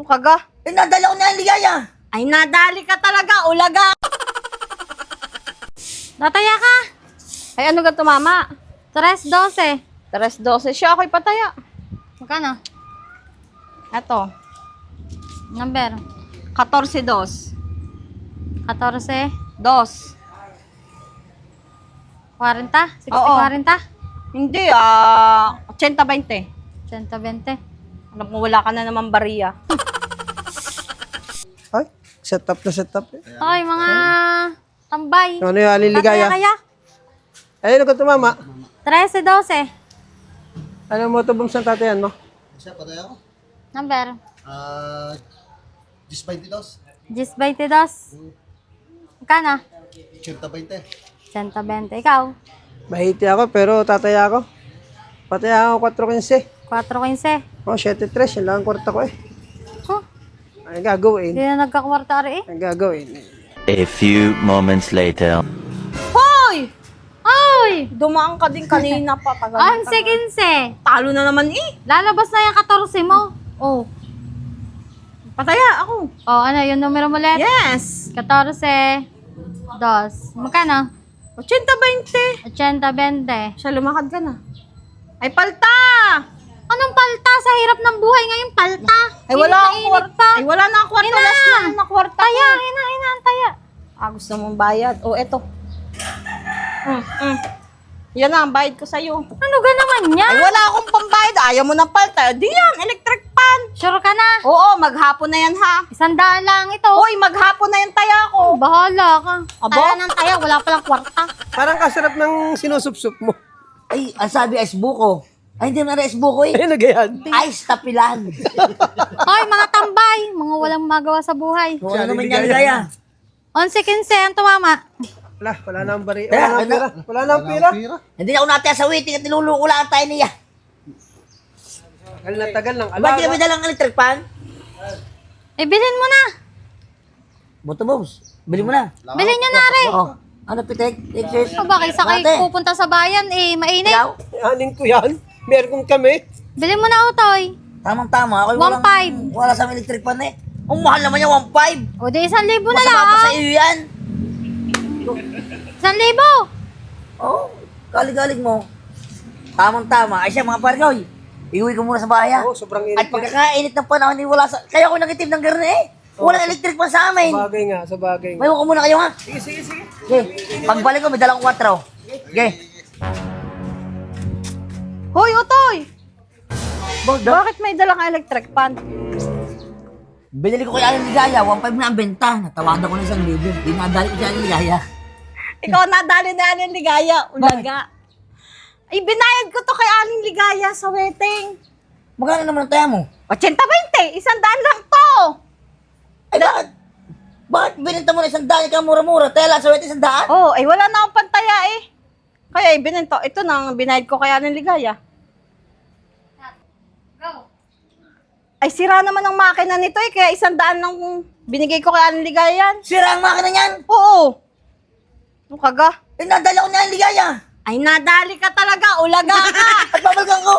Ano kaga? Nadala ko na ang ligaya. Ay, nadali ka talaga, ulaga! Nataya ka. Ay, ano ka tumama? 3:12. 3:12 siya, ako'y pataya. Magkano? Eto, Number? 14-2. 14. 2. 40? 60, Oo. 40? Hindi, 80-20. 120. Alam mo, wala ka na naman bariya. Ay, setup na setup eh. Hoy, mga tambay. Ano yung aliligaya? Tataya kaya? Ayun ko tumama. 13-12. Ano mo ito bumsang tatayan mo? Siya, patay ako. Number? 22. 22. Magkano? 120. 120. Ikaw? Mahiti ako pero tataya ako. Pataya ako 4.15. 4.15. Oh, 7.3. Yan lang ang kwarta ko eh. Huh? Ang gagawin. Hindi na nagkakwartari eh. Ang gagawin. A few moments later. Hoy! Oy! Dumaan ka din kanina pa. 11.15. Talo na naman eh. Lalabas na yung 14 mo. Oh. Pataya ako. Oh, ano yung numero mo ulit? Yes! 14. 2. Magkano? 80-20. 80-20. Siya, lumakad ka na. Ay, palta! Anong palta? Sa hirap ng buhay ngayon, palta. Ay, wala akong Init kwarta. Ay, wala na akong kwarta. Ina! Last na na kwarta. Taya, ina, ang taya. Gusto mong bayad. O, eto. Yan na, ang bayad ko sa'yo. Ano ga naman Ay, yan? wala akong pambayad. Ayaw mo ng palta. Di yan, electric pan. Sure ka na? Oo, maghapon na yan ha. 100 lang ito. Uy, maghapon na yan taya ko. Bahala ka. Abo? Taya ng taya, wala palang kwarta. Parang kasarap ng sinusupsup mo. Ay, ang sabi ice buko. Ay, hindi na ice buko eh. Ay, nagayan. Ice tapilan. Hoy, mga tambay. Mga walang magawa sa buhay. Kung ano naman yan, ligaya. 11.15 ang tumama. Wala na ang bari. Kaya, Wala na ang pera. Wala na ang pera. Hindi na ako natin sa waiting at niluluko lang tayo niya. Tagal na tagal ng Ba't di kami alaga. dalang electric pan? Eh, bilhin mo na. Buto boss, bili mo na. Bilhin nyo na rin. Oh, ano pitek? Exercise. O ba, kaysa kayo Ate, pupunta sa bayan, eh, mainit. ikaw? Anin ko yan. Meron kami. Bilhin mo na, Utoy. Tamang-tama. Ako 1.5. Wala sa electric pan eh. Ang mahal naman yung 1.5. O, di 1,000 na Masama pa sa lang. iyo yan. 1,000. Oh, galig-galig mo. Tamang-tama. Ay siya mga pargoy. Iuwi ko muna sa bahay. Oh, sobrang At init. pagkakainit ng panahon, hindi wala sa... Kaya ako nagitib ng garne eh. Walang electric pan sa amin. Sa bagay nga, sa bagay nga. Mayo ko muna kayo ha. Sige, sige, sige. Okay. Pagbalik ko, may dalang 4. Okay. Hoy, Utoy! Bakit? Bakit may dalang electric pan? Binili ko kay Aling Ligaya, 1.5 na ang benta. Natawadan ko na 1,000. Dinadali ko si Aling Ligaya. Ikaw nadali na Aling Ligaya. Ulaga. Ay, binayad ko to kay Aling Ligaya sa wedding. Magkano naman ang taya mo? 80-20. 100 lang to. Ay, bakit? Bakit binenta mo na 100 ka mura-mura? Taya lang sa wet 100? Oh, ay wala na akong pantaya eh. Kaya ibinento. Ito na ang binayad ko kay Aling Ligaya. Go. Ay, sira naman ang makina nito eh. Kaya 100 lang binigay ko kay Aling Ligaya yan. Sira ang makina niyan. Oo. Ano kaga? Eh, nadala ko na Aling Ligaya. Ay, nadali ka talaga. Ulaga ka. At babalikan ko.